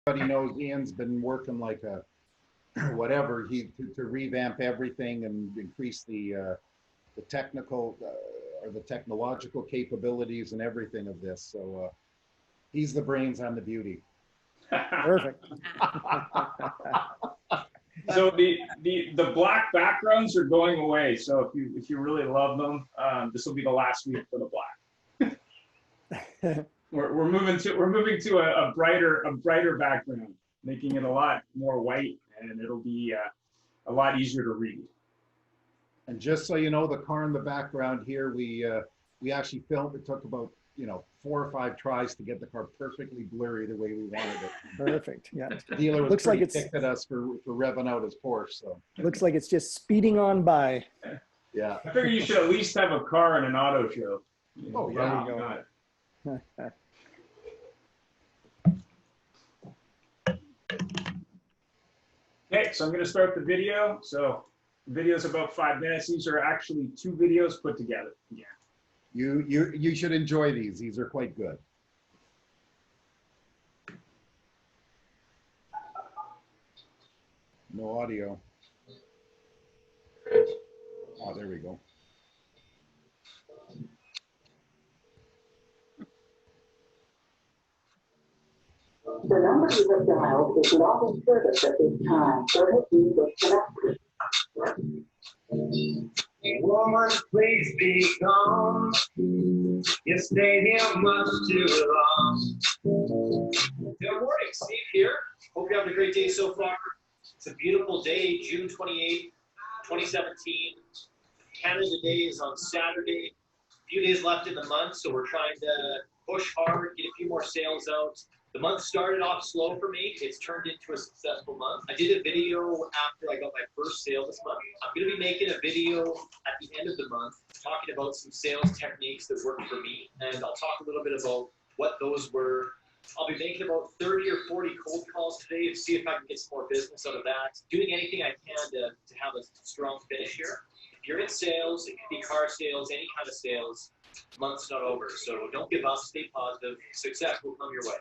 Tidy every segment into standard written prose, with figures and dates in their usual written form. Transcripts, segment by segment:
Everybody knows Ian's been working like a whatever to revamp everything and increase the technical or the technological capabilities and everything of this. So he's the brains, I'm the beauty. Perfect. So the black backgrounds are going away. So if you really love them, this will be the last week for the black. We're moving to a brighter background, making it a lot more white, and it'll be a lot easier to read. And just so you know, the car in the background here, we actually filmed. It took about 4 or 5 tries to get the car perfectly blurry the way we wanted it. Perfect. Yeah. The dealer was Looks like pretty it's ticked at us for revving out his Porsche. So looks like it's just speeding on by. yeah. I figure you should at least have a car in an auto show. Oh yeah. Okay, so I'm going to start the video. So the video is about 5 minutes. These are actually 2 videos put together. Yeah. You should enjoy these. These are quite good. No audio. Oh, there we go. The number you have dialed is not in service at this time, or has been disconnected. Woman, please be gone. You stayed here much too long. Good morning, Steve here. Hope you're having a great day so far. It's a beautiful day, June 28th, 2017. Canada Day is on Saturday. A few days left in the month, so we're trying to push hard, get a few more sales out. The month started off slow for me. It's turned into a successful month. I did a video after I got my first sale this month. I'm going to be making a video at the end of the month talking about some sales techniques that worked for me. And I'll talk a little bit about what those were. I'll be making about 30 or 40 cold calls today to see if I can get some more business out of that. Doing anything I can to have a strong finish here. If you're in sales, it could be car sales, any kind of sales, month's not over. So don't give up, stay positive. Success will come your way.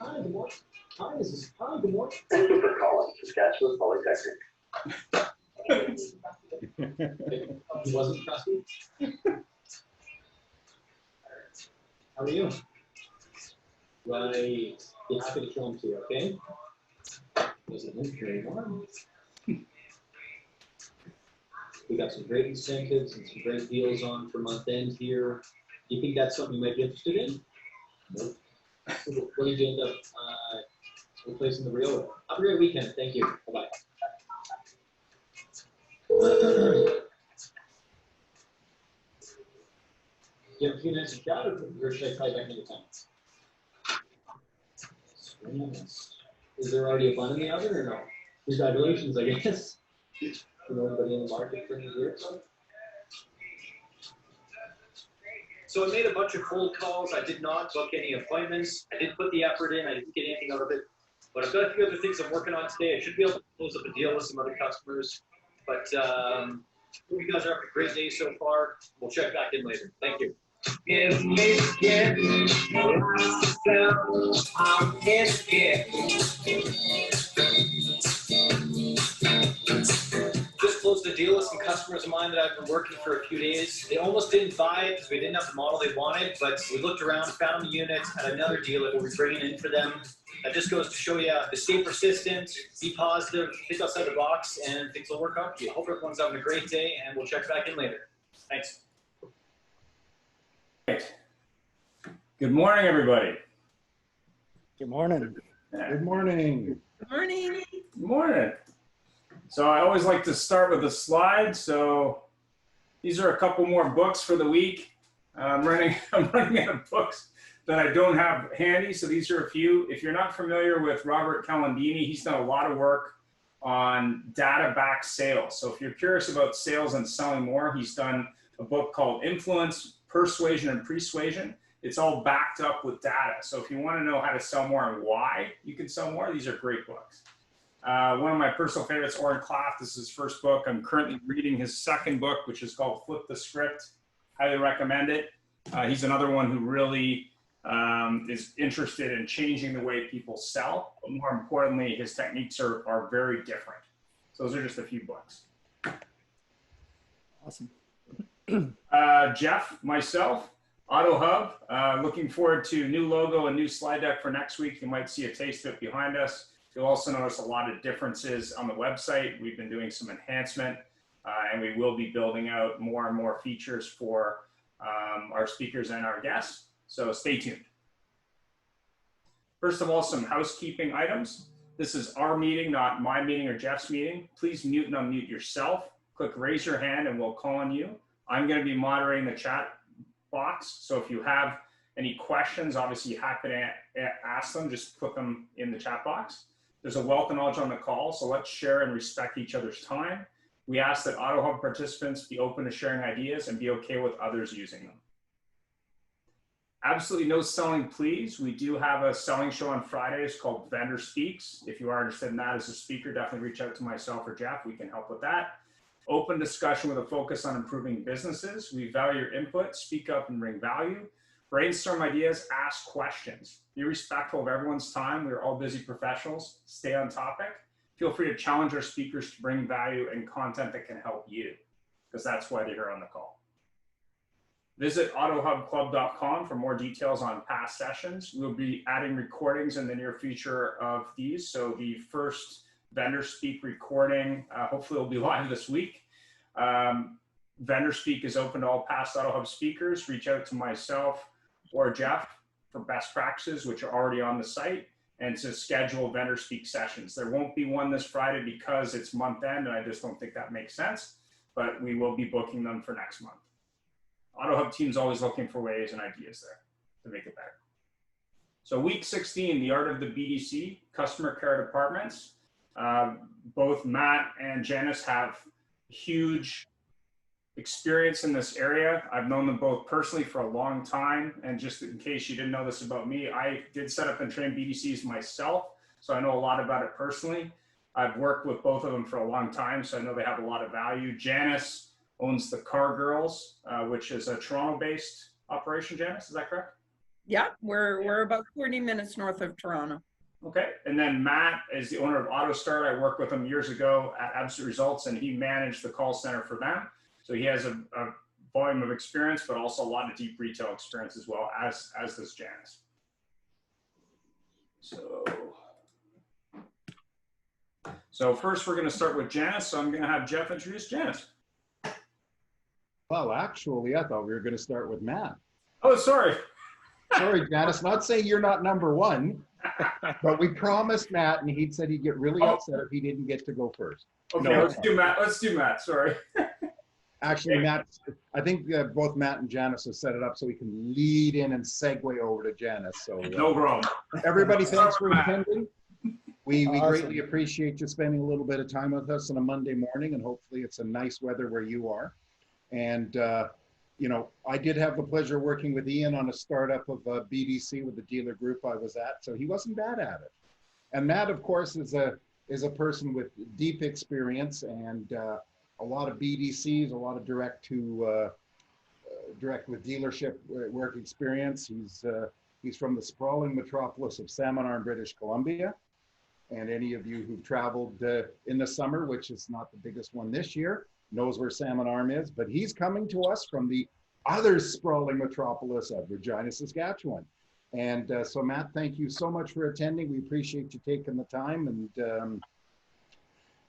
Hi, good morning. Hi, good morning. Thank you for calling Saskatchewan Polytechnic. He wasn't trusty. How are you? Right. Be happy to show them to you, okay? There's an entry one. We got some great incentives and some great deals on for month end here. Do you think that's something you might be interested in? Nope. What did you end up replacing the real with? Have a great weekend. Thank you. Bye-bye. You have a few minutes to chat, or should I try back another time? Is there already a bun in the oven or no? Congratulations, I guess. Everybody in the market for the year. So I made a bunch of cold calls. I did not book any appointments. I didn't put the effort in. I didn't get anything out of it. But I've got a few other things I'm working on today. I should be able to close up a deal with some other customers. But hope you guys are having a great day so far. We'll check back in later. Thank you. Just closed the deal with some customers of mine that I've been working for a few days. They almost didn't buy it because we didn't have the model they wanted, but we looked around, found the unit, had another deal that we'll be bringing in for them. That just goes to show you to stay persistent, be positive, think outside the box, and things will work out for you. Hope everyone's having a great day, and we'll check back in later. Thanks. Good morning, everybody. Good morning. Good morning. Good morning. Good morning. So I always like to start with a slide. So these are a couple more books for the week. I'm running out of books that I don't have handy. So these are a few. If you're not familiar with Robert Calandini, he's done a lot of work on data-backed sales. So if you're curious about sales and selling more, he's done a book called Influence, Persuasion, and Persuasion. It's all backed up with data. So if you want to know how to sell more and why you can sell more, these are great books. One of my personal favorites, Oren Klaff. This is his first book. I'm currently reading his second book, which is called Flip the Script. Highly recommend it. He's another one who really is interested in changing the way people sell, but more importantly, his techniques are very different. So those are just a few books. Awesome. Jeff, myself, AutoHub, looking forward to new logo and new slide deck for next week. You might see a taste of it behind us. You'll also notice a lot of differences on the website. We've been doing some enhancement, and we will be building out more and more features for our speakers and our guests. So stay tuned. First of all, some housekeeping items. This is our meeting, not my meeting or Jeff's meeting. Please mute and unmute yourself. Click raise your hand and we'll call on you. I'm going to be moderating the chat box. So if you have any questions, obviously you have to ask them, just put them in the chat box. There's a wealth of knowledge on the call, so let's share and respect each other's time. We ask that AutoHub participants be open to sharing ideas and be okay with others using them. Absolutely no selling, please. We do have a selling show on Fridays called Vendor Speaks. If you are interested in that as a speaker, definitely reach out to myself or Jeff. We can help with that. Open discussion with a focus on improving businesses. We value your input, speak up and bring value. Brainstorm ideas, ask questions. Be respectful of everyone's time. We're all busy professionals. Stay on topic. Feel free to challenge our speakers to bring value and content that can help you, because that's why they're here on the call. Visit AutoHubClub.com for more details on past sessions. We'll be adding recordings in the near future of these. So the first Vendor Speak recording, hopefully will be live this week. Vendor Speak is open to all past AutoHub speakers. Reach out to myself or Jeff for best practices, which are already on the site, and to schedule Vendor Speak sessions. There won't be one this Friday because it's month end, and I just don't think that makes sense, but we will be booking them for next month. AutoHub team's always looking for ways and ideas there to make it better. So week 16, the art of the BDC, customer care departments. Both Matt and Janis have huge experience in this area. I've known them both personally for a long time. And just in case you didn't know this about me, I did set up and train BDCs myself. So I know a lot about it personally. I've worked with both of them for a long time, so I know they have a lot of value. Janis owns the Car Girls, which is a Toronto-based operation. Janis, is that correct? Yeah, we're about 40 minutes north of Toronto. Okay, and then Matt is the owner of Autostart. I worked with him years ago at Absolute Results, and he managed the call center for them. So he has a volume of experience, but also a lot of deep retail experience as well, as does Janis. So first we're going to start with Janis. So I'm going to have Jeff introduce Janis. Well, actually, I thought we were going to start with Matt. Oh, sorry. Sorry, Janis. Not saying you're not number one, but we promised Matt, and he said he'd get really upset if he didn't get to go first. Okay, No, let's do Matt. Let's do Matt. Sorry. Actually, Matt, I think both Matt and Janis have set it up so we can lead in and segue over to Janis. So No problem. everybody, thanks for attending. We Awesome. greatly appreciate you spending a little bit of time with us on a Monday morning, and hopefully it's a nice weather where you are. And, you know, I did have the pleasure of working with Ian on a startup of BDC with the dealer group I was at, so he wasn't bad at it. And Matt, of course, is a person with deep experience and a lot of BDCs, a lot of direct with dealership work experience. He's from the sprawling metropolis of Salmon Arm, British Columbia. And any of you who've traveled in the summer, which is not the biggest one this year, knows where Salmon Arm is, but he's coming to us from the other sprawling metropolis of Regina, Saskatchewan. And so Matt, thank you so much for attending. We appreciate you taking the time, and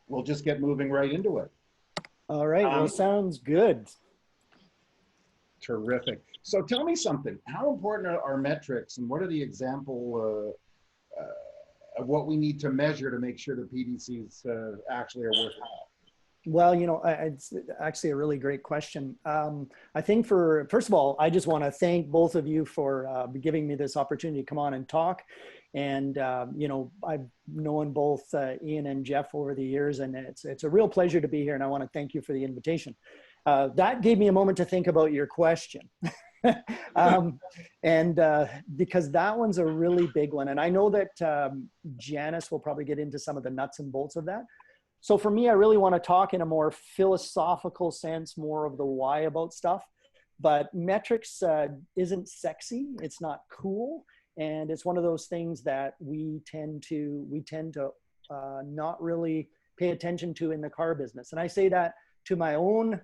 we'll just get moving right into it. All right, well, sounds good. Terrific. So tell me something, how important are metrics, and what are the example of what we need to measure to make sure the PDCs actually are worthwhile? Well, you know, it's actually a really great question. I think first of all, I just want to thank both of you for giving me this opportunity to come on and talk. And, you know, I've known both Ian and Jeff over the years, and it's a real pleasure to be here. And I want to thank you for the invitation. That gave me a moment to think about your question. Because that one's a really big one. And I know that Janis will probably get into some of the nuts and bolts of that. So for me, I really want to talk in a more philosophical sense, more of the why about stuff. But metrics isn't sexy. It's not cool. And it's one of those things that we tend to not really pay attention to in the car business. And I say that to my own,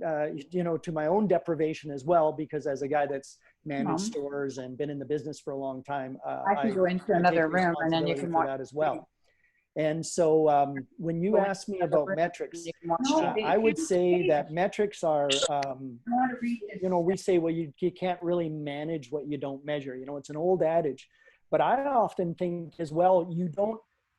to my own deprivation as well, because as a guy that's managed stores and been in the business for a long time, I can go into another room and then you can watch that as well. And so when you ask me about metrics, I would say that metrics are, we say, well, you can't really manage what you don't measure. It's an old adage, but I often think as well,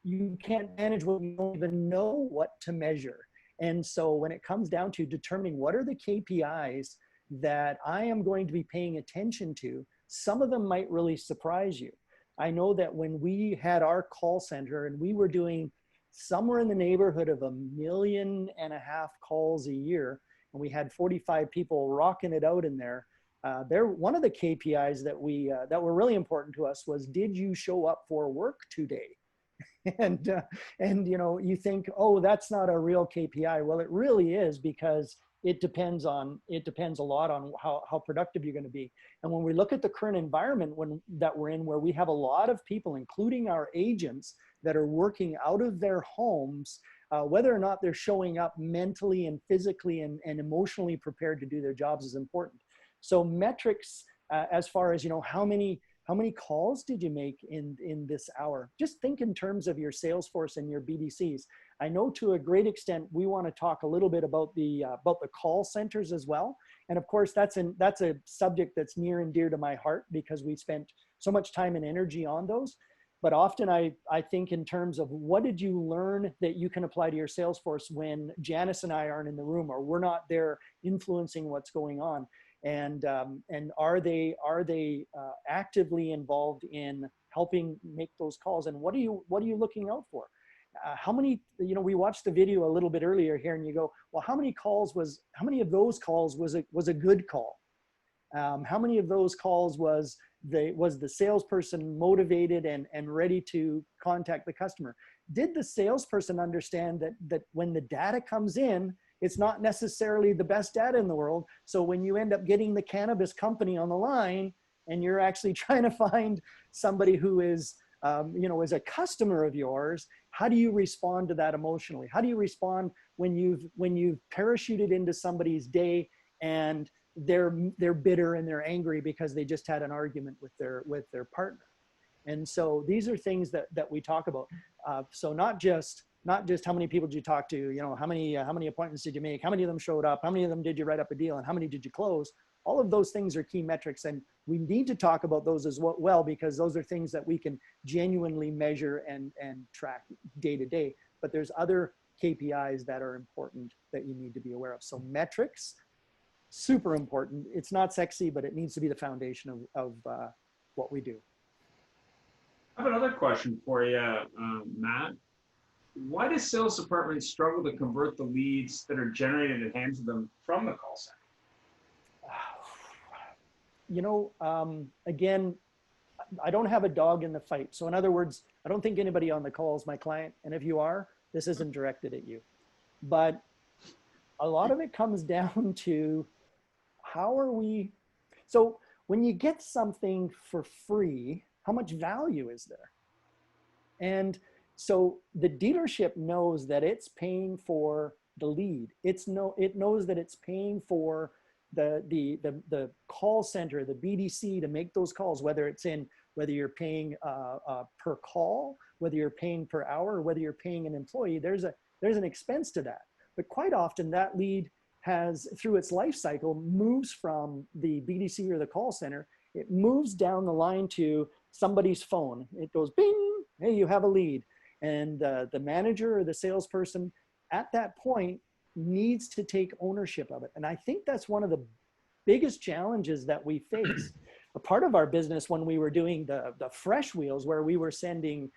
you can't manage what you don't even know what to measure. And so when it comes down to determining what are the KPIs that I am going to be paying attention to, some of them might really surprise you. I know that when we had our call center and we were doing somewhere in the neighborhood of 1.5 million calls a year, and we had 45 people rocking it out in there, one of the KPIs that were really important to us was, did you show up for work today? And you think, oh, that's not a real KPI. Well, it really is, because it depends a lot on how productive you're going to be. And when we look at the current environment that we're in, where we have a lot of people, including our agents, that are working out of their homes, whether or not they're showing up mentally and physically and emotionally prepared to do their jobs is important. So metrics, as far as, how many calls did you make in this hour? Just think in terms of your sales force and your BDCs. I know to a great extent, we want to talk a little bit about the call centers as well. And of course, that's a subject that's near and dear to my heart, because we spent so much time and energy on those. But often I think in terms of, what did you learn that you can apply to your sales force when Janis and I aren't in the room, or we're not there influencing what's going on? And are they actively involved in helping make those calls? And what are you looking out for? How many, we watched the video a little bit earlier here, and you go, well, how many of those calls was a good call? How many of those calls was the salesperson motivated and ready to contact the customer? Did the salesperson understand that when the data comes in, it's not necessarily the best data in the world? So when you end up getting the cannabis company on the line, and you're actually trying to find somebody who is, is a customer of yours, how do you respond to that emotionally? How do you respond when you've parachuted into somebody's day and they're bitter and they're angry because they just had an argument with their partner? And so these are things that we talk about. So not just how many people did you talk to, how many appointments did you make, how many of them showed up, how many of them did you write up a deal, and how many did you close? All of those things are key metrics, and we need to talk about those as well, because those are things that we can genuinely measure and track day to day. But there's other KPIs that are important that you need to be aware of. So metrics, super important. It's not sexy, but it needs to be the foundation of what we do. I have another question for you, Matt. Why do sales departments struggle to convert the leads that are generated and handed to them from the call center? Again, I don't have a dog in the fight. So in other words, I don't think anybody on the call is my client. And if you are, this isn't directed at you. But a lot of it comes down to, so when you get something for free, how much value is there? And so the dealership knows that it's paying for the lead. It knows that it's paying for the call center, the BDC, to make those calls, whether you're paying per call, whether you're paying per hour, or whether you're paying an employee. There's an expense to that. But quite often that lead has, through its life cycle, moves from the BDC or the call center. It moves down the line to somebody's phone. It goes bing, hey, you have a lead. And the manager or the salesperson at that point needs to take ownership of it. And I think that's one of the biggest challenges that we face. A part of our business, when we were doing the fresh wheels, where we were sending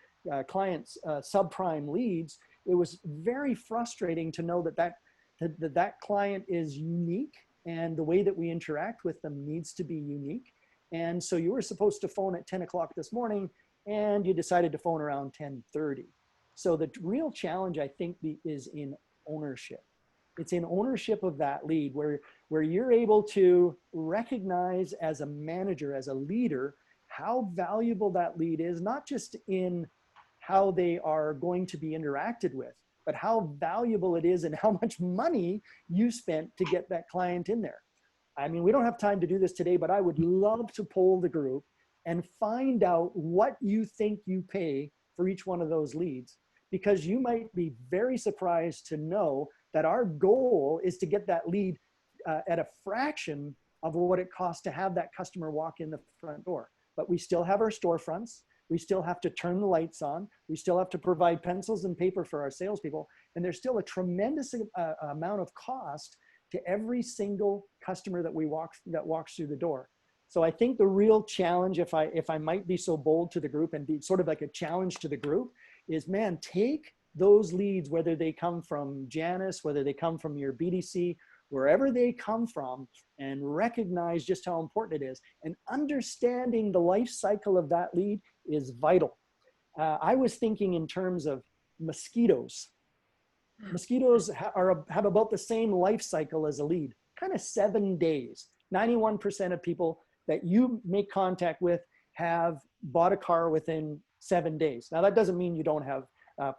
clients subprime leads, it was very frustrating to know that client is unique and the way that we interact with them needs to be unique. And so you were supposed to phone at 10 o'clock this morning and you decided to phone around 10:30. So the real challenge, I think, is in ownership. It's in ownership of that lead where you're able to recognize as a manager, as a leader, how valuable that lead is, not just in how they are going to be interacted with, but how valuable it is and how much money you spent to get that client in there. I mean, we don't have time to do this today, but I would love to poll the group and find out what you think you pay for each one of those leads, because you might be very surprised to know that our goal is to get that lead at a fraction of what it costs to have that customer walk in the front door. But we still have our storefronts. We still have to turn the lights on. We still have to provide pencils and paper for our salespeople. And there's still a tremendous amount of cost to every single customer that walks through the door. So I think the real challenge, if I might be so bold to the group and be sort of like a challenge to the group, is, man, take those leads, whether they come from Janis, whether they come from your BDC, wherever they come from, and recognize just how important it is. And understanding the life cycle of that lead is vital. I was thinking in terms of mosquitoes. Mosquitoes have about the same life cycle as a lead, kind of 7 days. 91% of people that you make contact with have bought a car within 7 days. Now, that doesn't mean you don't have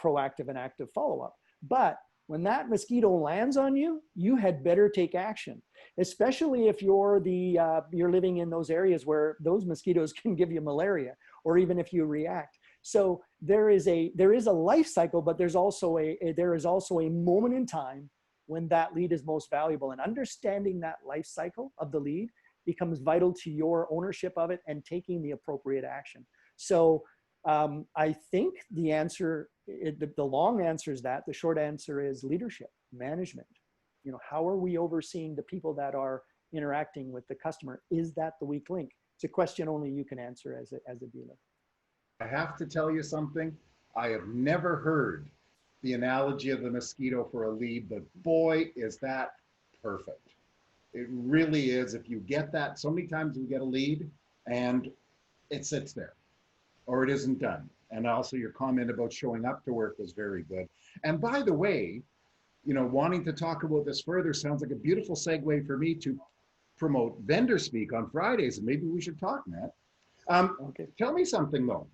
proactive and active follow-up, but when that mosquito lands on you, you had better take action, especially if you're living in those areas where those mosquitoes can give you malaria, or even if you react. So there is a life cycle, but there is also a moment in time when that lead is most valuable, and understanding that life cycle of the lead becomes vital to your ownership of it and taking the appropriate action. So I think the answer, the long answer is that. The short answer is leadership, management. You know, how are we overseeing the people that are interacting with the customer? Is that the weak link? It's a question only you can answer as a dealer. I have to tell you something. I have never heard the analogy of the mosquito for a lead, but boy, is that perfect. It really is. If you get that, so many times we get a lead and it sits there or it isn't done. And also your comment about showing up to work was very good. And by the way, you know, wanting to talk about this further sounds like a beautiful segue for me to promote Vendor Speak on Fridays. And maybe we should talk, Matt. Okay. Tell me something though,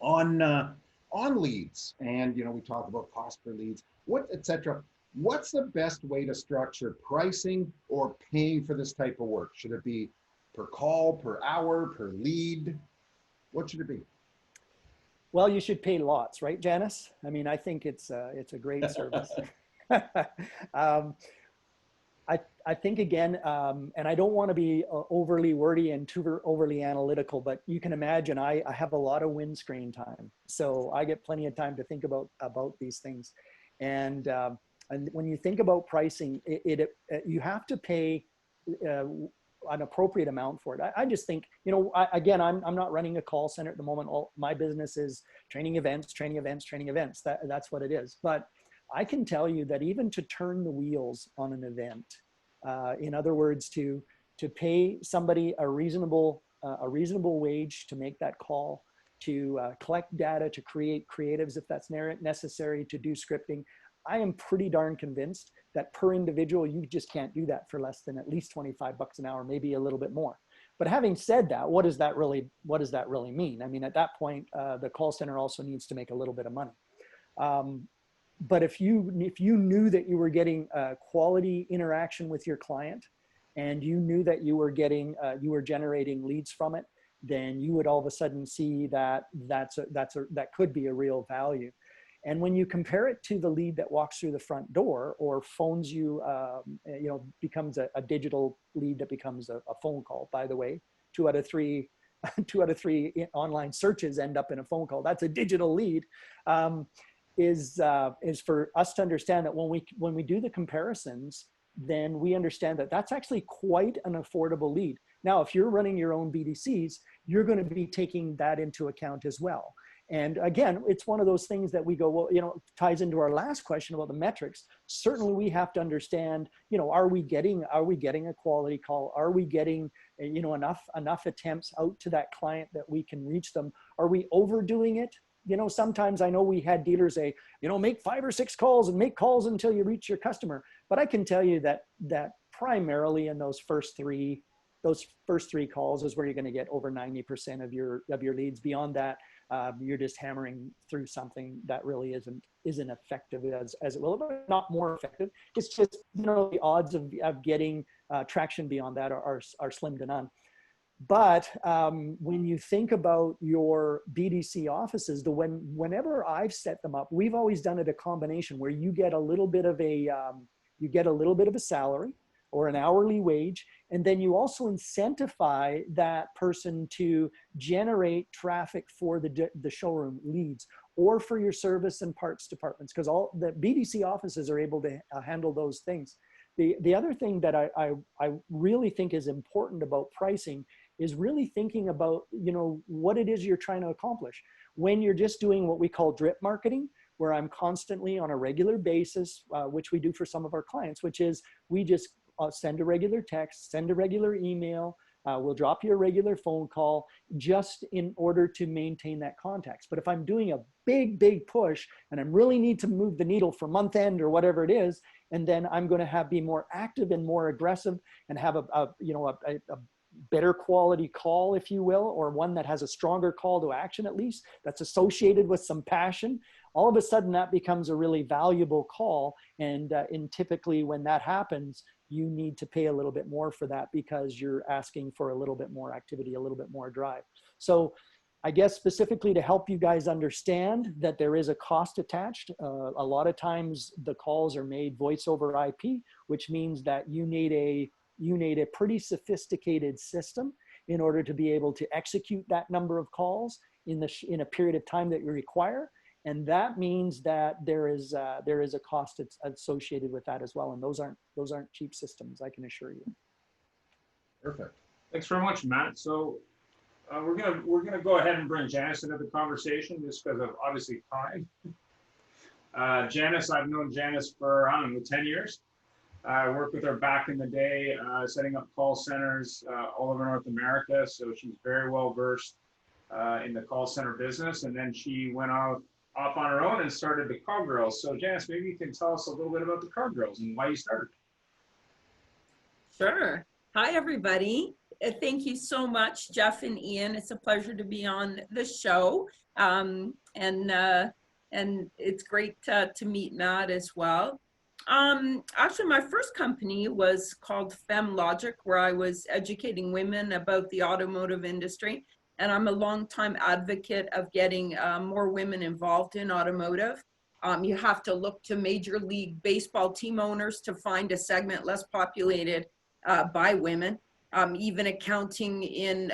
on leads, and you know, we talk about cost per leads, etc. What's the best way to structure pricing or paying for this type of work? Should it be per call, per hour, per lead? What should it be? Well, you should pay lots, right, Janis? I mean, I think it's a great service. I think again, and I don't want to be overly wordy and too overly analytical, but you can imagine I have a lot of windscreen time, so I get plenty of time to think about these things. And when you think about pricing, you have to pay an appropriate amount for it. I just think, you know, again, I'm not running a call center at the moment. All my business is training events. That's what it is. But I can tell you that even to turn the wheels on an event, in other words, to pay somebody a reasonable wage to make that call, to collect data, to create creatives if that's necessary, to do scripting, I am pretty darn convinced that per individual, you just can't do that for less than at least $25 an hour, maybe a little bit more. But having said that, what does that really mean? I mean, at that point, the call center also needs to make a little bit of money. But if you knew that you were getting quality interaction with your client, and you knew that you were generating leads from it, then you would all of a sudden see that that could be a real value. And when you compare it to the lead that walks through the front door or phones you, you know, becomes a digital lead that becomes a phone call. By the way, 2 out of 3 online searches end up in a phone call. That's a digital lead. Is for us to understand that when we do the comparisons, then we understand that that's actually quite an affordable lead. Now, if you're running your own BDCs, you're going to be taking that into account as well. And again, it's one of those things that we go, well, you know, ties into our last question about the metrics. Certainly we have to understand, you know, are we getting a quality call? Are we getting, you know, enough attempts out to that client that we can reach them? Are we overdoing it? You know, sometimes I know we had dealers say, you know, make 5 or 6 calls and make calls until you reach your customer. But I can tell you that primarily in those first three calls is where you're going to get over 90% of your leads. Beyond that, you're just hammering through something that really isn't effective as it will, but not more effective. It's just, you know, the odds of getting traction beyond that are slim to none. But when you think about your BDC offices, whenever I've set them up, we've always done it a combination where you get a little bit of a salary or an hourly wage, and then you also incentivize that person to generate traffic for the showroom leads or for your service and parts departments, because all the BDC offices are able to handle those things. The other thing that I really think is important about pricing is really thinking about, you know, what it is you're trying to accomplish. When you're just doing what we call drip marketing, where I'm constantly on a regular basis, which we do for some of our clients, which is we just send a regular text, send a regular email, we'll drop you a regular phone call just in order to maintain that context. But if I'm doing a big push and I really need to move the needle for month end or whatever it is, and then I'm going to be more active and more aggressive and have a better quality call, if you will, or one that has a stronger call to action, at least that's associated with some passion, all of a sudden that becomes a really valuable call. And typically when that happens, you need to pay a little bit more for that because you're asking for a little bit more activity, a little bit more drive. So I guess specifically to help you guys understand that there is a cost attached. A lot of times the calls are made voice over IP, which means that you need a pretty sophisticated system in order to be able to execute that number of calls in a period of time that you require. And that means that there is a cost associated with that as well. And those aren't cheap systems, I can assure you. Perfect. Thanks very much, Matt. So we're gonna go ahead and bring Janis into the conversation just because of obviously time. Janis, I've known Janis for, I don't know, 10 years. I worked with her back in the day, setting up call centers all over North America. So she's very well versed in the call center business. And then she went off on her own and started the Car Girls. So Janis, maybe you can tell us a little bit about the Car Girls and why you started. Sure. Hi, everybody. Thank you so much, Jeff and Ian. It's a pleasure to be on the show. And it's great to meet Matt as well. Actually, my first company was called FemLogic, where I was educating women about the automotive industry. And I'm a longtime advocate of getting more women involved in automotive. You have to look to Major League Baseball team owners to find a segment less populated by women. Even accounting in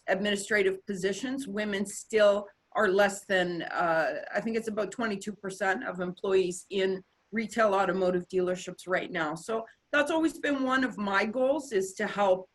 administrative positions, women still are less than, I think it's about 22% of employees in retail automotive dealerships right now. So that's always been one of my goals, is to help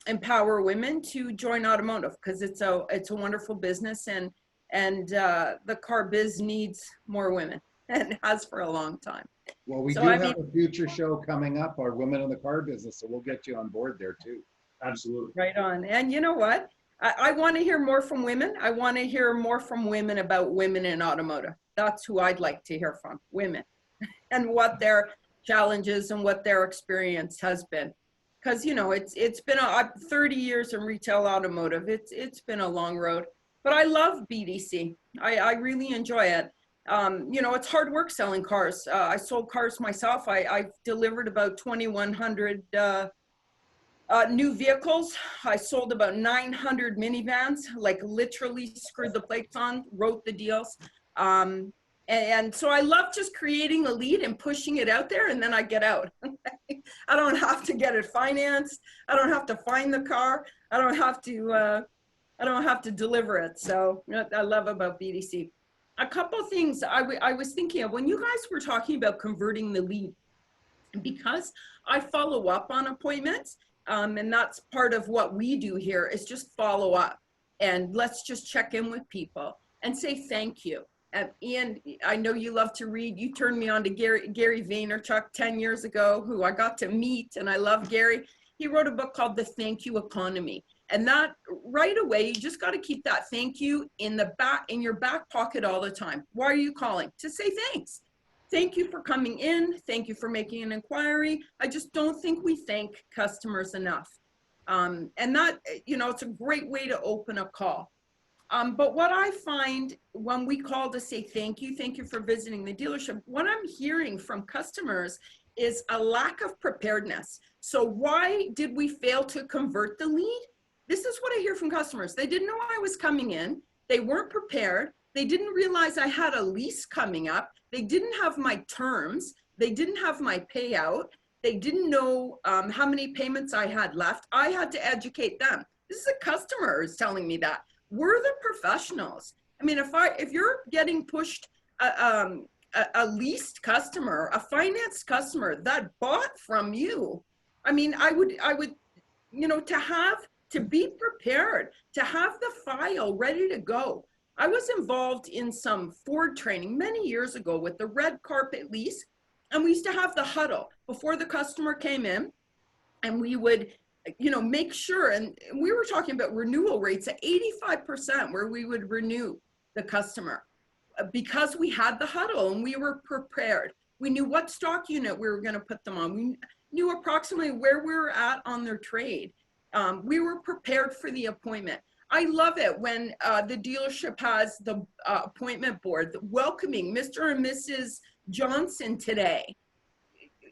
empower women to join automotive, because it's a wonderful business, and the car biz needs more women, and has for a long time. Well, we do have a future show coming up, our Women in the Car Business, so we'll get you on board there too. Absolutely. Right on. And you know what? I want to hear more from women. I want to hear more from women about women in automotive. That's who I'd like to hear from, women, and what their challenges and what their experience has been. Because, you know, it's been 30 years in retail automotive. It's been a long road, but I love BDC. I really enjoy it. You know, it's hard work selling cars. I sold cars myself. I've delivered about 2,100 new vehicles. I sold about 900 minivans, like literally screwed the plates on, wrote the deals. And so I love just creating a lead and pushing it out there, and then I get out. I don't have to get it financed. I don't have to find the car. I don't have to deliver it. So I love about BDC. A couple of things I was thinking of when you guys were talking about converting the lead, because I follow up on appointments, and that's part of what we do here, is just follow up. and let's just check in with people and say thank you. Ian, I know you love to read. You turned me on to Gary Vaynerchuk 10 years ago, who I got to meet, and I love Gary. He wrote a book called The Thank You Economy. And that right away, you just got to keep that thank you in your back pocket all the time. Why are you calling? To say thanks. Thank you for coming in. Thank you for making an inquiry. I just don't think we thank customers enough. And that, it's a great way to open a call. But what I find when we call to say thank you for visiting the dealership, what I'm hearing from customers is a lack of preparedness. So why did we fail to convert the lead? This is what I hear from customers. They didn't know I was coming in. They weren't prepared. They didn't realize I had a lease coming up. They didn't have my terms. They didn't have my payout. They didn't know how many payments I had left. I had to educate them. This is a customer who's telling me that. We're the professionals. I mean, if you're getting pushed a leased customer, a financed customer that bought from you, I mean, I would, to be prepared, to have the file ready to go. I was involved in some Ford training many years ago with the red carpet lease, and we used to have the huddle before the customer came in, and we would make sure, and we were talking about renewal rates at 85% where we would renew the customer because we had the huddle and we were prepared. We knew what stock unit we were going to put them on. We knew approximately where we were at on their trade. We were prepared for the appointment. I love it when the dealership has the appointment board welcoming Mr. and Mrs. Johnson today.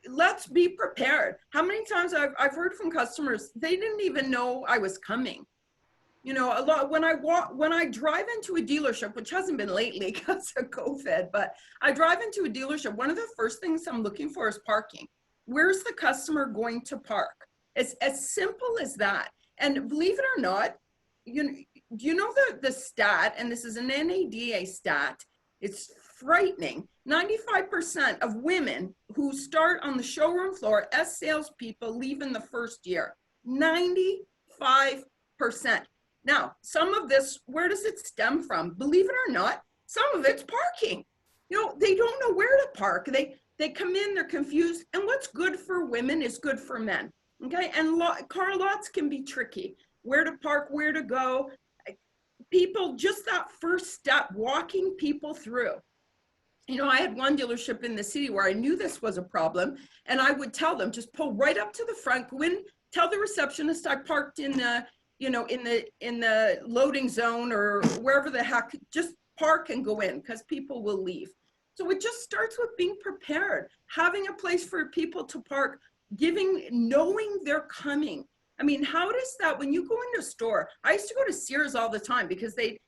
Let's be prepared. How many times I've heard from customers, they didn't even know I was coming. A lot when I drive into a dealership, which hasn't been lately because of COVID, but I drive into a dealership, one of the first things I'm looking for is parking. Where's the customer going to park? It's as simple as that. And believe it or not, the stat, and this is an NADA stat, it's frightening. 95% of women who start on the showroom floor as salespeople leave in the first year. 95%. Now, some of this, where does it stem from? Believe it or not, some of it's parking. They don't know where to park. They come in, they're confused, and what's good for women is good for men. Okay, and car lots can be tricky. Where to park, where to go. People, just that first step, walking people through. I had one dealership in the city where I knew this was a problem, and I would tell them, just pull right up to the front, go in, tell the receptionist I parked in the, in the loading zone or wherever the heck, just park and go in because people will leave. So it just starts with being prepared, having a place for people to park, knowing they're coming. I mean, how does that, when you go into a store, I used to go to Sears all the time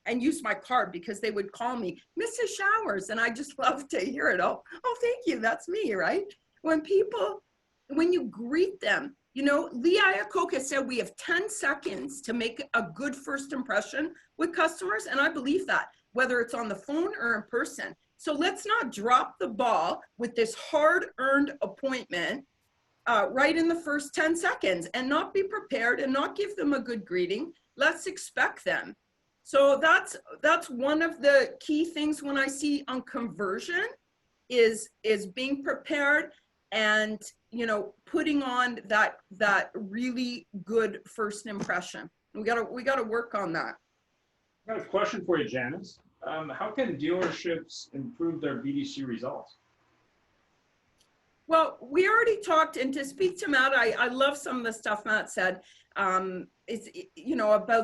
and use my card because they would call me Mrs. Showers, and I just love to hear it. Oh, thank you, that's me, right? When you greet them, Lee Iacocca said we have 10 seconds to make a good first impression with customers, and I believe that, whether it's on the phone or in person. So let's not drop the ball with this hard-earned appointment right in the first 10 seconds and not be prepared and not give them a good greeting. Let's expect them. So that's one of the key things when I see on conversion is being prepared and, putting on that really good first impression. We gotta work on that. I got a question for you, Janis. How can dealerships improve their BDC results? Well, we already talked, and to speak to Matt, I love some of the stuff Matt said, about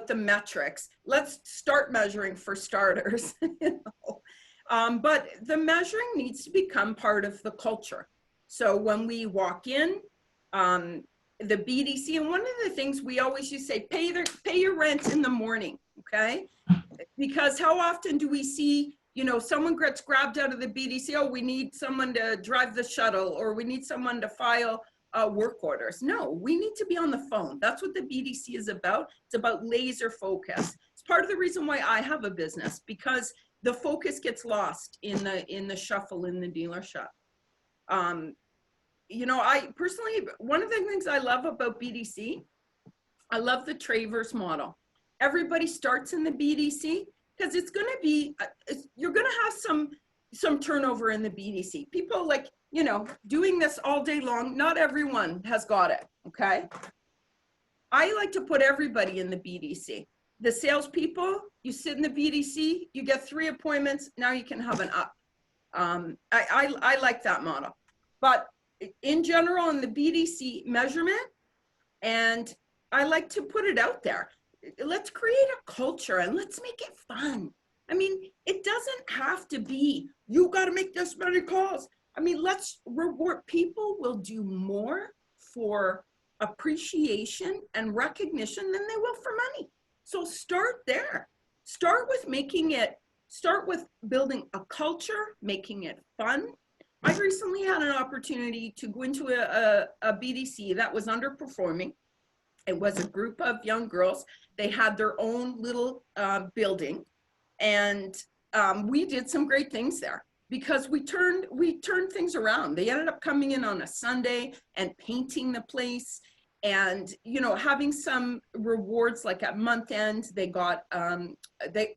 the metrics. Let's start measuring for starters, but the measuring needs to become part of the culture. So when we walk in, the BDC, and one of the things we always used to say, pay your rent in the morning, okay? Because how often do we see someone gets grabbed out of the BDC, oh, we need someone to drive the shuttle, or we need someone to file work orders. No, we need to be on the phone. That's what the BDC is about. It's about laser focus. It's part of the reason why I have a business, because the focus gets lost in the shuffle in the dealership. I personally, one of the things I love about BDC, I love the Travers model. everybody starts in the BDC, because it's going to be, you're going to have some turnover in the BDC. People like, you know, doing this all day long, not everyone has got it, okay? I like to put everybody in the BDC. The salespeople, you sit in the BDC, you get 3 appointments, now you can have an up. I like that model. But in general, in the BDC measurement, and I like to put it out there, let's create a culture and let's make it fun. I mean, it doesn't have to be, you got to make this many calls. I mean, let's reward, people will do more for appreciation and recognition than they will for money. So start there. Start with building a culture, making it fun. I recently had an opportunity to go into a BDC that was underperforming. It was a group of young girls. They had their own little building, and we did some great things there because we turned things around. They ended up coming in on a Sunday and painting the place, and you know, having some rewards like at month end. They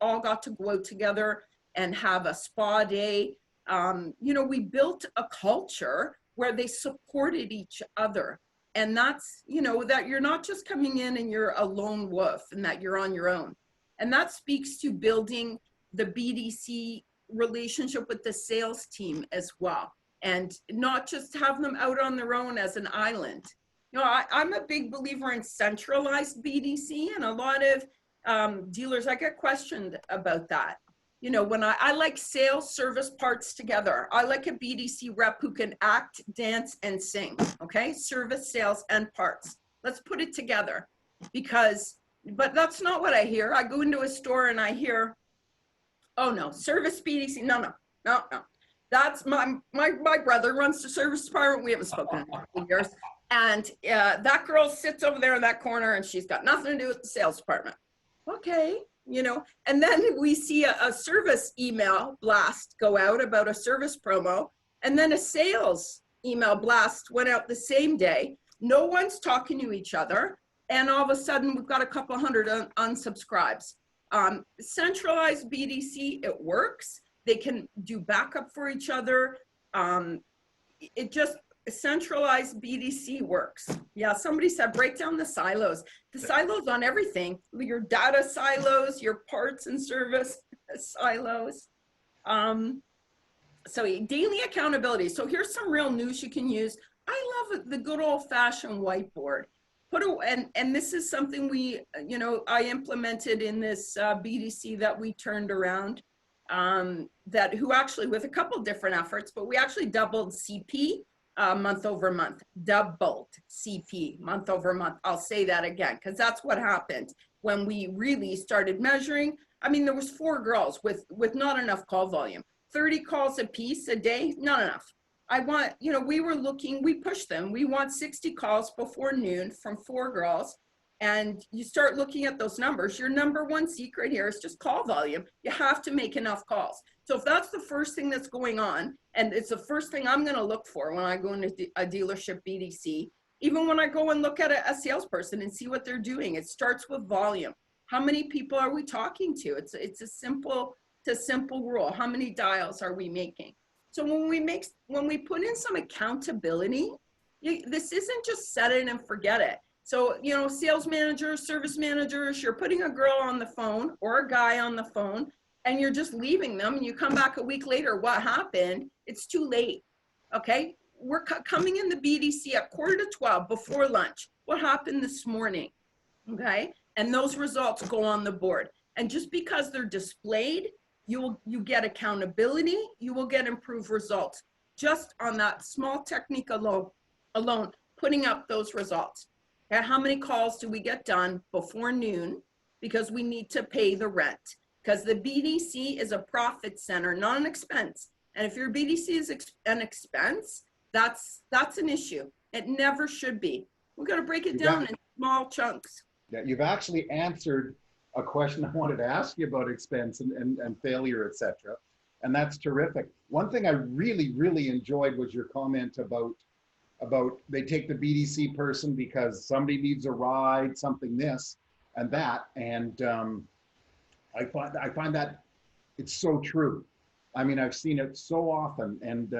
all got to go out together and have a spa day. You know, we built a culture where they supported each other. And that's, you know, that you're not just coming in and you're a lone wolf and that you're on your own. And that speaks to building the BDC relationship with the sales team as well. And not just have them out on their own as an island. You know, I'm a big believer in centralized BDC, and a lot of dealers, I get questioned about that. You know, when I like sales, service, parts together. I like a BDC rep who can act, dance, and sing, okay? Service, sales, and parts. Let's put it together but that's not what I hear. I go into a store and I hear, oh no, service BDC, no. That's my brother runs the service department. We haven't spoken in a few years. And that girl sits over there in that corner and she's got nothing to do with the sales department. Okay. You know, and then we see a service email blast go out about a service promo, and then a sales email blast went out the same day. No one's talking to each other, and all of a sudden we've got a couple hundred unsubscribes. Centralized BDC, it works. They can do backup for each other. Centralized BDC works. Yeah, somebody said break down the silos. The silos on everything, your data silos, your parts and service silos. So daily accountability. So here's some real news you can use. I love the good old fashioned whiteboard. And this is something I implemented in this BDC that we turned around, who actually with a couple different efforts, but we actually doubled CP. Month over month, doubled CP month over month. I'll say that again, because that's what happened when we really started measuring. I mean, there was 4 girls with not enough call volume, 30 calls a piece a day, not enough. We pushed them. We want 60 calls before noon from 4 girls. And you start looking at those numbers. Your number one secret here is just call volume. You have to make enough calls. So if that's the first thing that's going on, and it's the first thing I'm going to look for when I go into a dealership BDC, even when I go and look at a salesperson and see what they're doing, it starts with volume. How many people are we talking to? It's a simple rule. How many dials are we making? So when we put in some accountability, this isn't just set it and forget it. So, you know, sales managers, service managers, you're putting a girl on the phone or a guy on the phone and you're just leaving them and you come back a week later, what happened? It's too late, okay? We're coming in the BDC at 11:45 before lunch. What happened this morning, okay? And those results go on the board. And just because they're displayed, you get accountability, you will get improved results. Just on that small technique alone, putting up those results. How many calls do we get done before noon? Because we need to pay the rent. Because the BDC is a profit center, not an expense. And if your BDC is an expense, that's an issue. It never should be. We're going to break it down in small chunks. Yeah, you've actually answered a question I wanted to ask you about expense and failure, etc. And that's terrific. One thing I really, really enjoyed was your comment about they take the BDC person because somebody needs a ride, something this. that. And I find that it's so true. I mean, I've seen it so often, and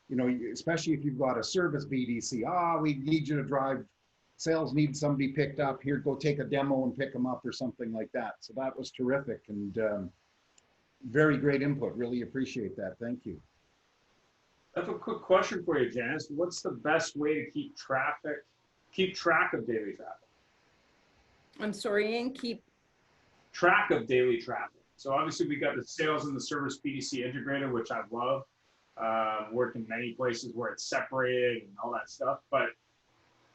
you know, especially if you've got a service BDC, we need you to drive, sales need somebody picked up here, go take a demo and pick them up or something like that. So that was terrific, and very great input. Really appreciate that. Thank you. I have a quick question for you, Janis. What's the best way to keep track of daily traffic? I'm sorry, Ian, keep Track of daily traffic. So obviously we got the sales and the service BDC integrated, which I love. Worked in many places where it's separated and all that stuff. But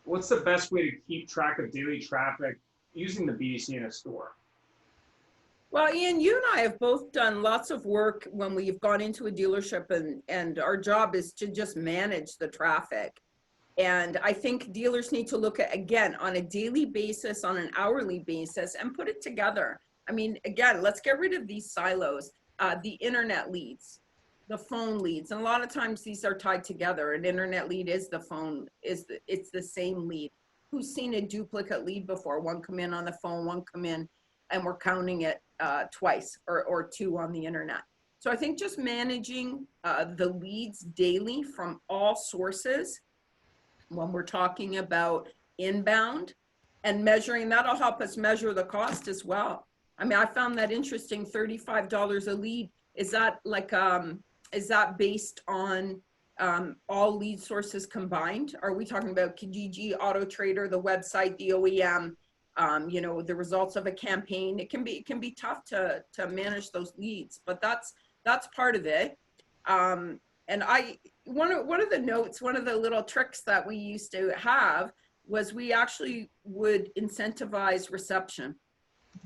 what's the best way to keep track of daily traffic using the BDC in a store? Well, Ian, you and I have both done lots of work when we've gone into a dealership, and our job is to just manage the traffic. And I think dealers need to look at, again, on a daily basis, on an hourly basis, and put it together. I mean, again, let's get rid of these silos, the internet leads, the phone leads. And a lot of times these are tied together. An internet lead is the phone, it's the same lead. Who's seen a duplicate lead before? One come in on the phone, one come in, and we're counting it twice or two on the internet. So I think just managing the leads daily from all sources when we're talking about inbound, and measuring, that'll help us measure the cost as well. I mean, I found that interesting, $35 a lead. Is that like, is that based on all lead sources combined? Are we talking about Kijiji, Auto Trader, the website, the OEM, you know, the results of a campaign? It can be tough to manage those leads, but that's part of it. And one of the notes, one of the little tricks that we used to have was we actually would incentivize reception.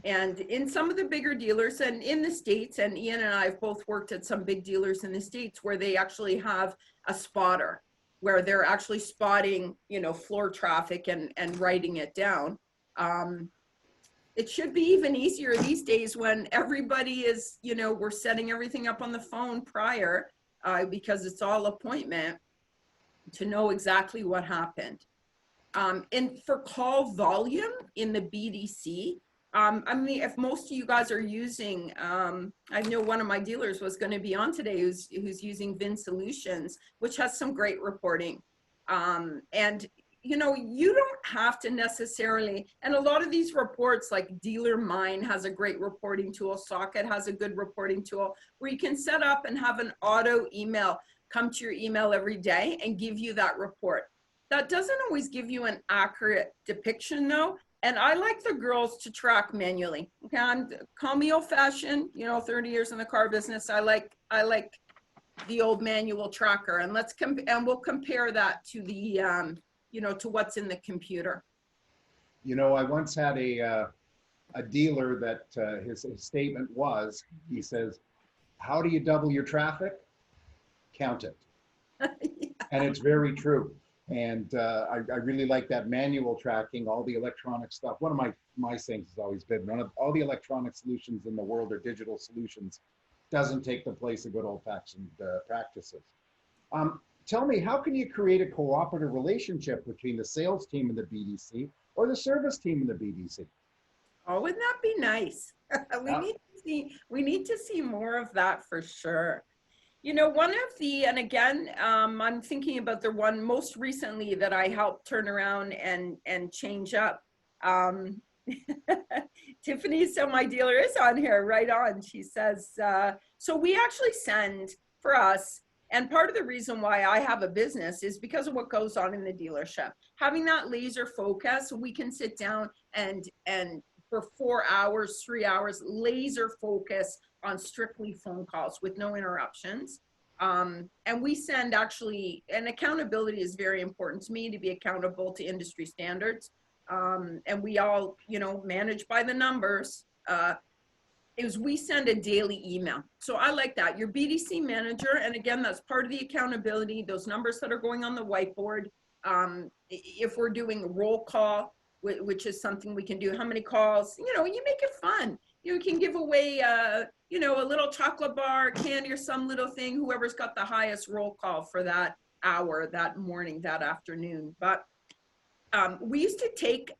And in some of the bigger dealers, and in the States, and Ian and I have both worked at some big dealers in the States where they actually have a spotter, where they're actually spotting, you know, floor traffic and writing it down. It should be even easier these days when everybody is, you know, we're setting everything up on the phone prior because it's all appointment, to know exactly what happened. And for call volume in the BDC, I mean, if most of you guys are using, I know one of my dealers was going to be on today who's using Vin Solutions, which has some great reporting. And, you know, you don't have to necessarily, and a lot of these reports like Dealer Mine has a great reporting tool, Socket has a good reporting tool, where you can set up and have an auto email come to your email every day and give you that report. That doesn't always give you an accurate depiction though. And I like the girls to track manually. Okay, call me old fashioned, you know, 30 years in the car business. I like the old manual tracker, and we'll compare that to the, you know, to what's in the computer. You know, I once had a dealer that his statement was, he says, how do you double your traffic? Count it. Yeah. And it's very true. And I really like that manual tracking, all the electronic stuff. One of my things has always been, all the electronic solutions in the world are digital solutions. Doesn't take the place of good old-fashioned practices. Tell me, how can you create a cooperative relationship between the sales team and the BDC or the service team and the BDC? Oh, wouldn't that be nice? We need to see more of that for sure. You know, one of the, and again, I'm thinking about the one most recently that I helped turn around and change up. Tiffany, so my dealer is on here, right on. She says, so we actually send for us, and part of the reason why I have a business is because of what goes on in the dealership. Having that laser focus, we can sit down and for 4 hours, 3 hours, laser focus on strictly phone calls with no interruptions. And we send actually, and accountability is very important to me, to be accountable to industry standards. And we all, you know, manage by the numbers. Is we send a daily email. So I like that. Your BDC manager, and again, that's part of the accountability, those numbers that are going on the whiteboard. If we're doing roll call, which is something we can do, how many calls, you know, you make it fun. You can give away, you know, a little chocolate bar, candy, or some little thing, whoever's got the highest roll call for that hour, that morning, that afternoon. But we used to take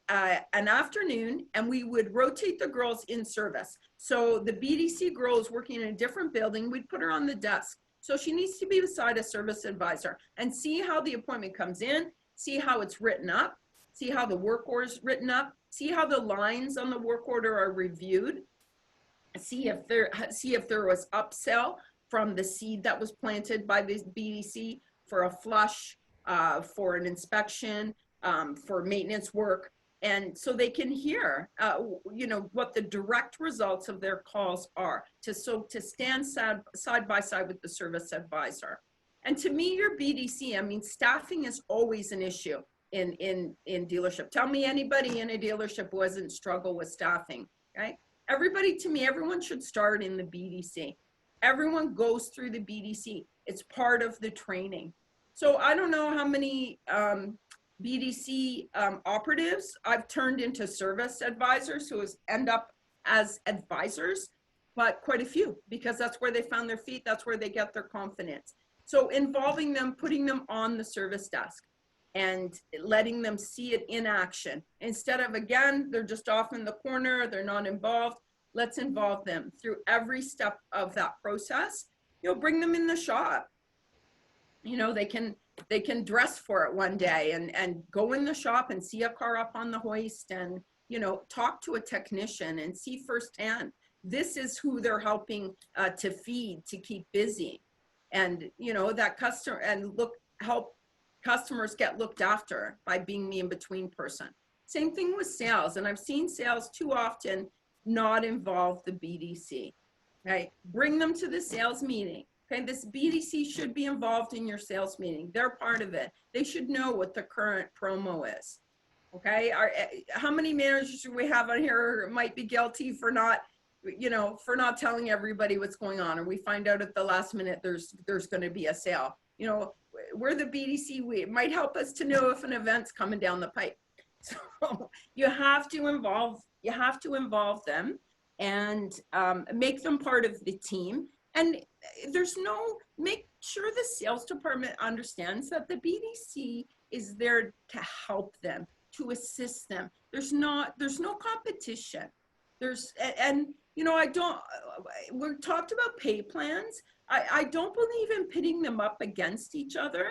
an afternoon, and we would rotate the girls in service. So the BDC girl is working in a different building. We'd put her on the desk. So she needs to be beside a service advisor and see how the appointment comes in, see how it's written up, see how the work order is written up, see how the lines on the work order are reviewed, see if there was upsell from the seed that was planted by the BDC for a flush, for an inspection, for maintenance work. And so they can hear, you know, what the direct results of their calls are, to stand side by side with the service advisor. And to me, your BDC, I mean, staffing is always an issue in dealership. Tell me anybody in a dealership who hasn't struggled with staffing, right? Everybody, to me, everyone should start in the BDC. Everyone goes through the BDC. It's part of the training. So I don't know how many BDC operatives I've turned into service advisors who end up as advisors, but quite a few, because that's where they found their feet. That's where they get their confidence. So involving them, putting them on the service desk and letting them see it in action. Instead of, again, they're just off in the corner, they're not involved. Let's involve them through every step of that process. You know, bring them in the shop. You know, they can dress for it one day and go in the shop and see a car up on the hoist and, you know, talk to a technician and see firsthand, this is who they're helping to feed, to keep busy. And, you know, that customer, and help customers get looked after by being the in-between person. Same thing with sales. And I've seen sales too often not involve the BDC, right? Bring them to the sales meeting. Okay, this BDC should be involved in your sales meeting. They're part of it. They should know what the current promo is. Okay, how many managers do we have on here might be guilty for not, you know, for not telling everybody what's going on, or we find out at the last minute there's going to be a sale. You know, we're the BDC. It might help us to know if an event's coming down the pipe. So you have to involve them and make them part of the team. And make sure the sales department understands that the BDC is there to help them, to assist them. There's no competition. And you know, we talked about pay plans. I don't believe in pitting them up against each other.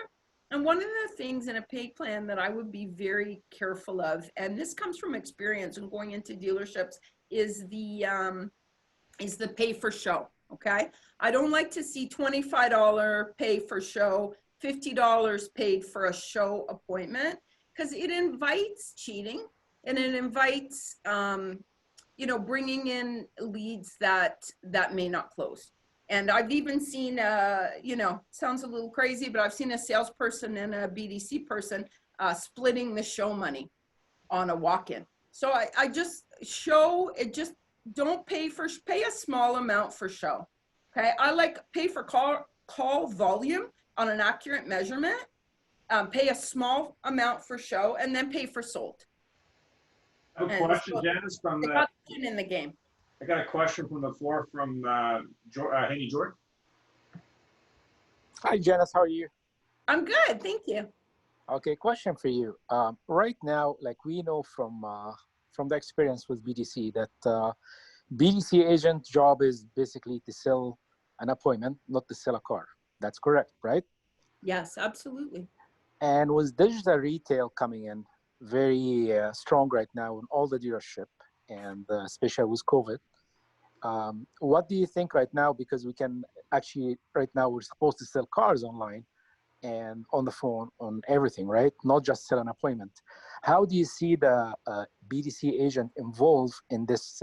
And one of the things in a pay plan that I would be very careful of, and this comes from experience and going into dealerships, is the pay for show. Okay, I don't like to see $25 pay for show, $50 paid for a show appointment, because it invites cheating and it invites, you know, bringing in leads that may not close. And I've even seen, you know, sounds a little crazy, but I've seen a salesperson and a BDC person splitting the show money on a walk-in. So I just don't pay a small amount for show. Okay, I like pay for call volume on an accurate measurement, pay a small amount for show, and then pay for sold. I have a question, Janis, from the in the game. I got a question from the floor from Haney Jordan. Hi, Janis. How are you? I'm good, thank you. Okay, question for you. Right now, like we know from the experience with BDC that BDC agent job is basically to sell an appointment, not to sell a car. That's correct, right? Yes, absolutely. And with digital retail coming in very strong right now in all the dealership, and especially with COVID, what do you think right now? Because we can actually, right now, we're supposed to sell cars online and on the phone, on everything, right? Not just sell an appointment. How do you see the BDC agent involved in this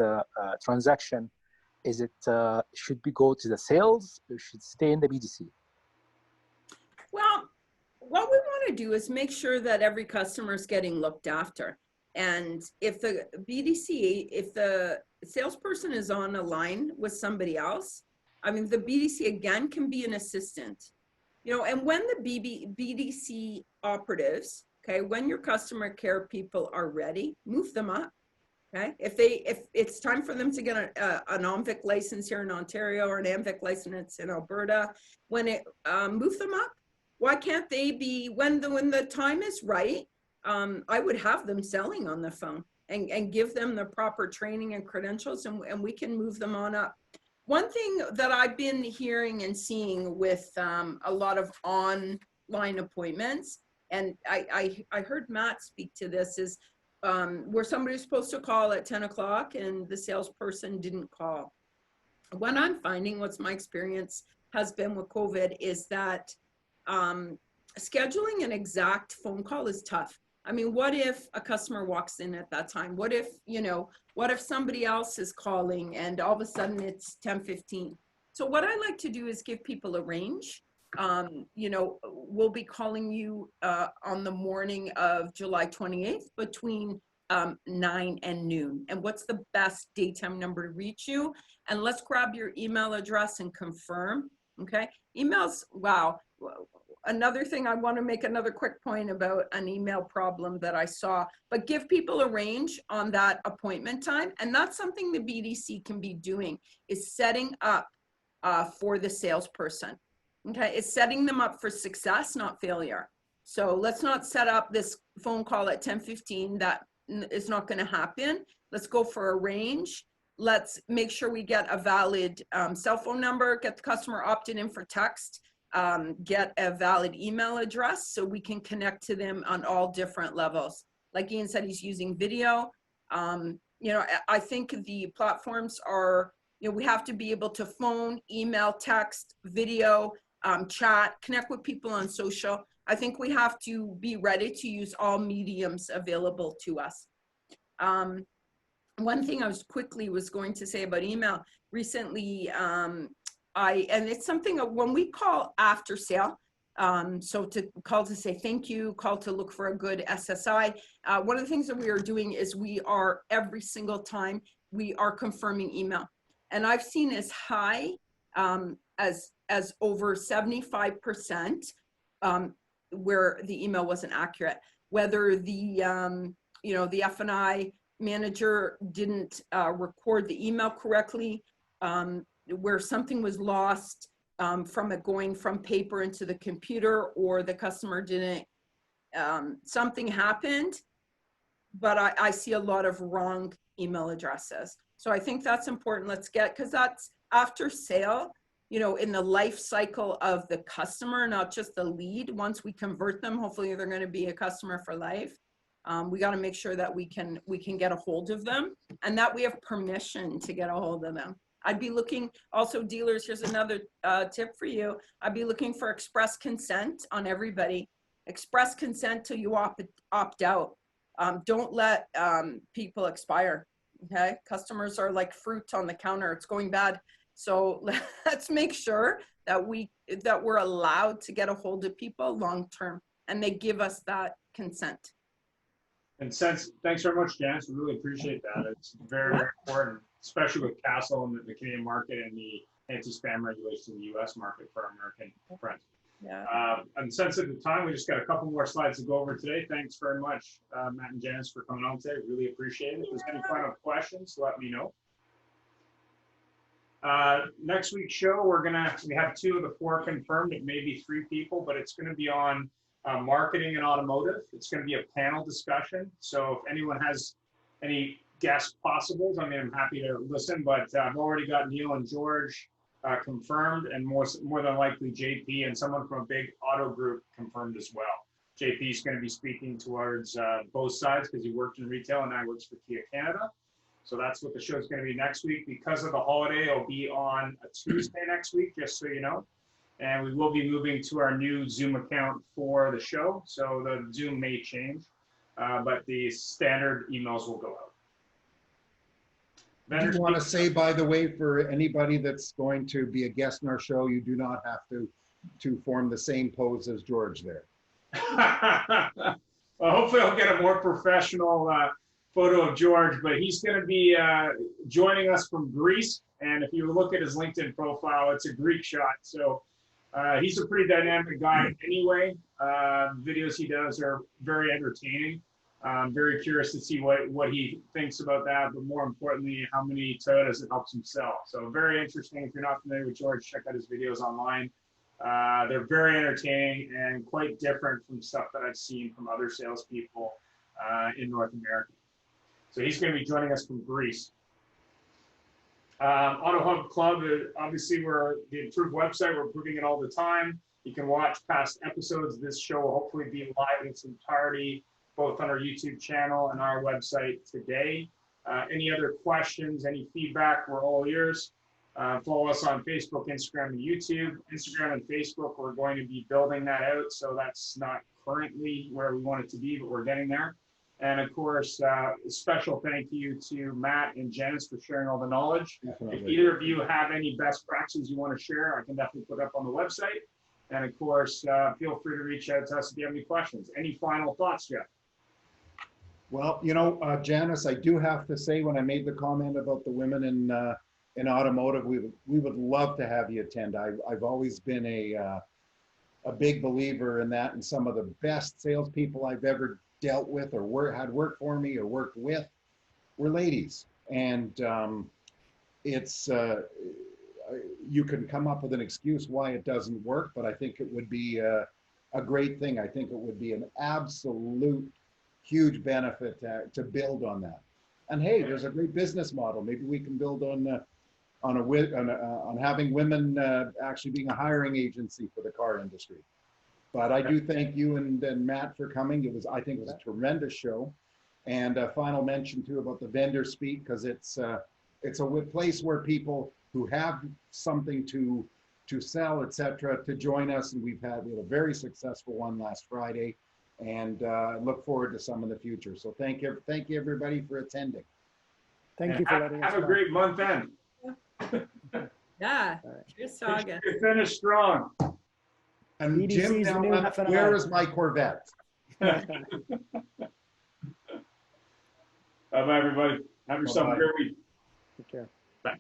transaction? Is it, should we go to the sales or should stay in the BDC? Well, what we want to do is make sure that every customer is getting looked after. And if the BDC, if the salesperson is on a line with somebody else, I mean, the BDC again can be an assistant. You know, and when the BDC operatives, okay, when your customer care people are ready, move them up. Okay, if it's time for them to get an OMVIC license here in Ontario or an AMVIC license in Alberta, when move them up. Why can't they be, when the time is right, I would have them selling on the phone and give them the proper training and credentials, and we can move them on up. One thing that I've been hearing and seeing with a lot of online appointments, and I heard Matt speak to this, is where somebody's supposed to call at 10 o'clock and the salesperson didn't call. What I'm finding, what's my experience has been with COVID, is that scheduling an exact phone call is tough. I mean, what if a customer walks in at that time? What if, you know, what if somebody else is calling and all of a sudden it's 10:15? So what I like to do is give people a range. You know, we'll be calling you on the morning of July 28th between 9 and noon. And what's the best daytime number to reach you? And let's grab your email address and confirm. Okay. Emails, wow. Another thing, I want to make another quick point about an email problem that I saw, but give people a range on that appointment time. And that's something the BDC can be doing, is setting up for the salesperson. Okay, it's setting them up for success, not failure. So let's not set up this phone call at 10:15. That is not going to happen. Let's go for a range. Let's make sure we get a valid cell phone number, get the customer opted in for text, get a valid email address so we can connect to them on all different levels. Like Ian said, he's using video. You know, I think the platforms are, you know, we have to be able to phone, email, text, video, chat, connect with people on social. I think we have to be ready to use all mediums available to us. One thing I was going to say about email recently, and it's something when we call after sale, so to call to say thank you, call to look for a good SSI. One of the things that we are doing is we are every single time we are confirming email, and I've seen as high as over 75% where the email wasn't accurate, whether the you know, the F&I manager didn't record the email correctly, where something was lost from it going from paper into the computer, or the customer didn't, something happened, but I see a lot of wrong email addresses. So I think that's important. Let's get, because that's after sale, you know, in the life cycle of the customer, not just the lead. Once we convert them, hopefully they're going to be a customer for life. We got to make sure that we can get a hold of them, and that we have permission to get a hold of them. I'd be looking, also dealers, here's another tip for you. I'd be looking for express consent on everybody. Express consent till you opt out. Don't let people expire, okay? Customers are like fruit on the counter, it's going bad. So let's make sure that we're allowed to get a hold of people long-term, and they give us that consent. And thanks very much, Janis. We really appreciate that. It's very, very important, especially with Castle and the Canadian market and the anti-spam regulations in the U.S. market for our American friends. Yeah. And since at the time, we just got a couple more slides to go over today. Thanks very much, Matt and Janis, for coming on today. Really appreciate it. If there's any final questions, let me know. Next week's show, we have 2 of the 4 confirmed. It may be 3 people, but it's going to be on marketing and automotive. It's going to be a panel discussion. So if anyone has any guest possibles, I mean, I'm happy to listen, but I've already got Neil and George confirmed, and more than likely JP and someone from a big auto group confirmed as well. JP is going to be speaking towards both sides because he worked in retail and now works for Kia Canada. So that's what the show is going to be next week. Because of the holiday, it'll be on a Tuesday next week, just so you know. And we will be moving to our new Zoom account for the show. So the Zoom may change, but the standard emails will go out. I do want to say, by the way, for anybody that's going to be a guest in our show, you do not have to form the same pose as George there. Well, hopefully I'll get a more professional photo of George, but he's going to be joining us from Greece. And if you look at his LinkedIn profile, it's a Greek shot. So he's a pretty dynamic guy anyway. Videos he does are very entertaining. I'm very curious to see what he thinks about that, but more importantly, how many Toyotas it helps him sell. So very interesting. If you're not familiar with George, check out his videos online. They're very entertaining and quite different from stuff that I've seen from other salespeople in North America. So he's going to be joining us from Greece. AutoHub Club, obviously we're the improved website. We're improving it all the time. You can watch past episodes. This show will hopefully be live in its entirety, both on our YouTube channel and our website today. Any other questions, any feedback, we're all ears. Follow us on Facebook, Instagram, and YouTube. Instagram and Facebook, we're going to be building that out. So that's not currently where we want it to be, but we're getting there. And of course, a special thank you to Matt and Janis for sharing all the knowledge. Definitely. If either of you have any best practices you want to share, I can definitely put up on the website. And of course, feel free to reach out to us if you have any questions. Any final thoughts, Jeff? Well, you know, Janis, I do have to say, when I made the comment about the women in automotive, we would love to have you attend. I've always been a big believer in that, and some of the best salespeople I've ever dealt with or had worked for me or worked with were ladies. And it's you can come up with an excuse why it doesn't work, but I think it would be a great thing. I think it would be an absolute huge benefit to build on that. And hey, there's a great business model. Maybe we can build on having women actually being a hiring agency for the car industry. But I do thank you and Matt for coming. I think it was a tremendous show. And a final mention too about the vendor speak, because it's a place where people who have something to sell, etc., to join us. And we had a very successful one last Friday, and look forward to some in the future. So thank you everybody for attending. Thank you for letting us have a great month end. Yeah, cheers, Saga. You finished strong. And BDC Jim, is the new half an where hour. is my Corvette? Bye, everybody. Have yourself a great week. Take care. Bye.